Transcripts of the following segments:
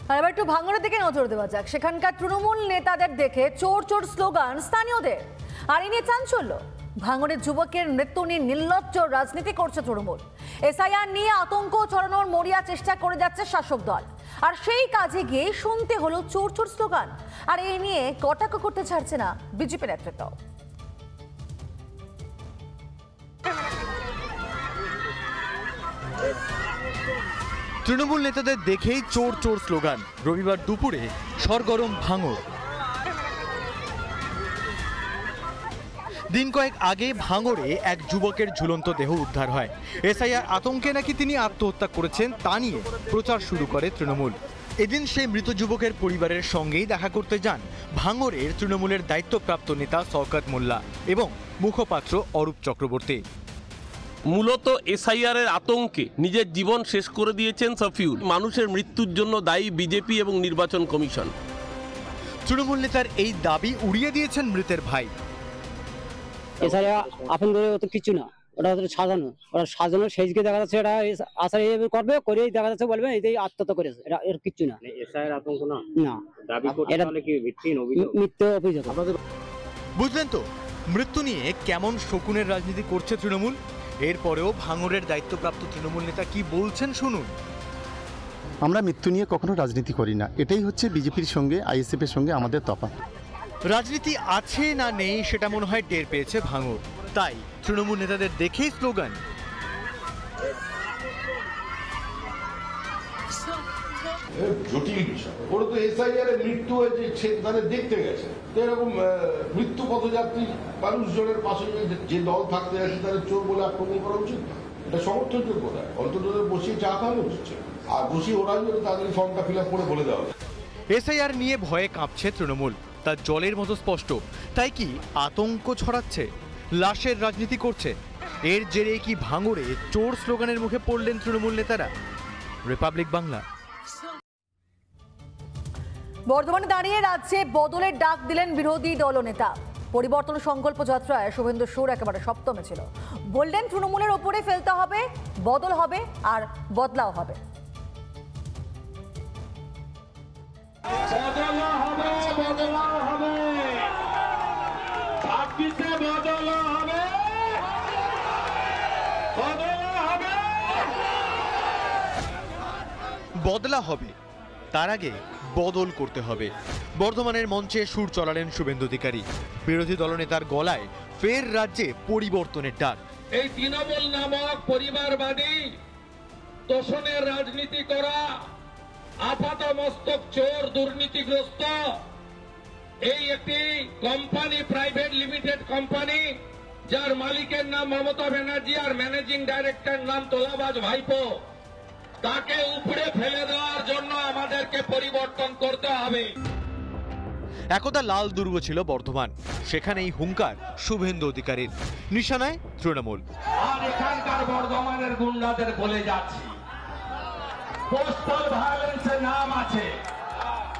আর এবার একটু ভাঙড়ের দিকে নজর দেওয়া যাক। সেখানকার তৃণমূল নেতাদের দেখে চোর চোর স্লোগান স্থানীয়দের। আর এই নিয়ে চাঞ্চল্য, ভাঙড়ের যুবকের মৃত্যু নিয়ে নির্লজ্জ রাজনীতি করছে তৃণমূল। এসআইআর নিয়ে আতঙ্ক ছড়ানোর মরিয়া চেষ্টা করে যাচ্ছে শাসক দল, আর সেই কাজে গিয়ে শুনতে হলো চোর চোর স্লোগান। আর এই নিয়ে কটাক্ষ করতে ছাড়ছে না বিজেপি নেতৃত্ব। তৃণমূল নেতাদের দেখেই চোর চোর স্লোগান। রবিবার দুপুরে সরগরম ভাঙড়। দিন কয়েক আগে ভাঙড়ে এক যুবকের ঝুলন্ত দেহ উদ্ধার হয়। এসআইআর আতঙ্কে নাকি তিনি আত্মহত্যা করেছেন তা নিয়ে প্রচার শুরু করে তৃণমূল। এদিন সেই মৃত যুবকের পরিবারের সঙ্গেই দেখা করতে যান ভাঙড়ের তৃণমূলের দায়িত্বপ্রাপ্ত নেতা শওকত মোল্লা এবং মুখপাত্র অরূপ চক্রবর্তী। মূলত এসআইআর এর আতঙ্কে নিজের জীবন শেষ করে দিয়েছেন শফিউল। মানুষের মৃত্যুর জন্য দায়ী বিজেপি এবং নির্বাচন কমিশন। তৃণমূল নেতার এই দাবি উড়িয়ে দিয়েছেন মৃতের ভাই। এসআইআর আপন করে তো কিছু না, ওটা সাজানো, ওটা সাজানো শেষকে দেখা যাচ্ছে এটা আশা করবে, করেই দেখা যাচ্ছে বলবে এই আত্মহত্যা করেছে, এটা এর কিচ্ছু না। এসআইআর আতঙ্ক না, না দাবি করতে হলে কি ভিত্তিহীন অভিযোগ, মিথ্যা অভিযোগ। বুঝলেন তো মৃত্যু নিয়ে কেমন শকুনের রাজনীতি করছে তৃণমূল। এরপরেও ভাঙড়ের দায়িত্বপ্রাপ্ত তৃণমূল নেতা কি বলছেন শুনুন। আমরা মৃত্যু নিয়ে কখনো রাজনীতি করি না, এটাই হচ্ছে বিজেপির সঙ্গে আইএসএফ এর সঙ্গে আমাদের তফাৎ। রাজনীতি আছে না নেই সেটা মনে হয় টের পেয়েছে ভাঙড়, তাই তৃণমূল নেতাদের দেখেই স্লোগান। জটিল বিষয়। ওরা তো এসআইআর এর মৃত্যু হয়েছে সে তাদের দেখতে গেছে, তো এরকম মৃত্যু পথযাত্রী মানুষজনের পাশে যে দল থাকতে আসে তাদের চোর বলে আক্রমণ করা উচিত না, এটা সমর্থনযোগ্য না। অন্তত বসিয়ে চা খাওয়ানো হচ্ছে, আর বসিয়ে ওরা যদি তাদের ফর্মটা ফিল আপ করে বলে দেওয়া। এসআইআর নিয়ে ভয়ে কাঁপছে তৃণমূল, তা জলের মতো স্পষ্ট। তাই কি আতঙ্ক ছড়াচ্ছে, লাশের রাজনীতি করছে? এর জেরে কি ভাঙড়ে চোর স্লোগানের মুখে পড়লেন তৃণমূল নেতারা? রিপাবলিক বাংলা। বর্ধমানে দাঁড়িয়ে রাজ্যে বদলের ডাক দিলেন বিরোধী দলনেতা। পরিবর্তন সংকল্প যাত্রায় শুভেন্দু সুর একেবারে সপ্তমে ছিল। বললেন তৃণমূলের ওপরে ফেলতে হবে, বদল হবে আর বদলাও হবে। বদলা হবে, তার আগে বদল করতে হবে। বর্ধমানের মঞ্চে সুর চলালেন শুভেন্দু অধিকারী। বিরোধী দলনেতার গলায় ফের রাজ্যে পরিবর্তনের ডাক। এই তৃণমূল নামক পরিবারবাদী তোষণের রাজনীতি করা আপাত মস্তক চোর দুর্নীতিগ্রস্ত এই একটি কোম্পানি, প্রাইভেট লিমিটেড কোম্পানি, যার মালিকের নাম মমতা ব্যানার্জি আর ম্যানেজিং ডাইরেক্টর নাম তোলাবাজ ভাইপো, তাকে উপরে ফেলে দেওয়ার জন্য আমাদেরকে পরিবর্তন করতে হবে। একদা লাল দুর্গ ছিল বর্ধমান, সেখানেই হুঙ্কার শুভেন্দু অধিকারীর। নিশানায় তৃণমূল। আর এখানকার বর্ধমানের গুন্ডাদের বলে যাচ্ছি, পোস্টাল ভায়োলেন্সের নাম আছে,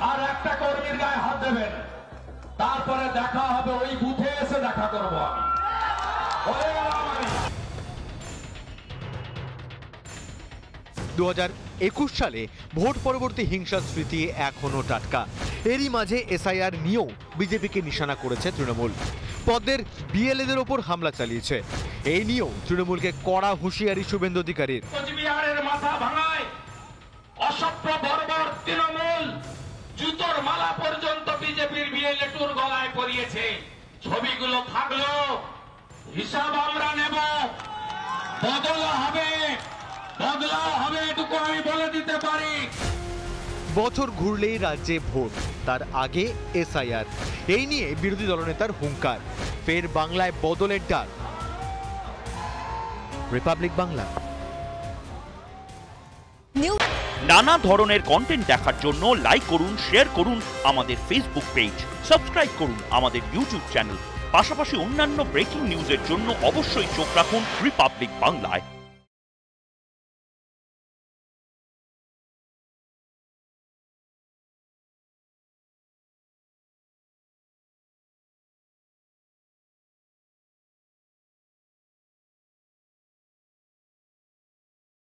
আর একটা কর্মীর গায়ে হাত দেবেন, তারপরে দেখা হবে ওই বুথে এসে দেখা করবো আমি। 2021 সালে ভোট পরবর্তী হিংসার স্মৃতি এখনো টাটকা। এরই মাঝে এসআইআর নিয়েও বিজেপিকে নিশানা করেছে তৃণমূল। পদের বিএলএদের ওপর হামলা চালিয়েছে। এই নিয়েও তৃণমূলকে কড়া হুঁশিয়ারি শুভেন্দু অধিকারীর। কোচবিহারের মাথা ভাঙায় অসভ্য বর্বর তৃণমূল জুতোর মালা পর্যন্ত বিজেপির বিএলএ-টুর গলায় পরিয়েছে। ছবিগুলো থাকলো, হিসাব আমরা নেব। বদলা হবে, বদলাও হবে, এটুকু আমি বলে দিতে পারি। বছর ঘুরলেই রাজ্যে ভোট, তার আগে এসআইআর। এই নিয়ে বিরোধী দলনেতার হুঙ্কার, ফের বাংলায় বদলের ডাক। রিপাবলিক বাংলা। নানা ধরনের কন্টেন্ট দেখার জন্য লাইক করুন, শেয়ার করুন আমাদের ফেসবুক পেজ, সাবস্ক্রাইব করুন আমাদের ইউটিউব চ্যানেল। পাশাপাশি অন্যান্য ব্রেকিং নিউজের জন্য অবশ্যই চোখ রাখুন রিপাবলিক বাংলায়।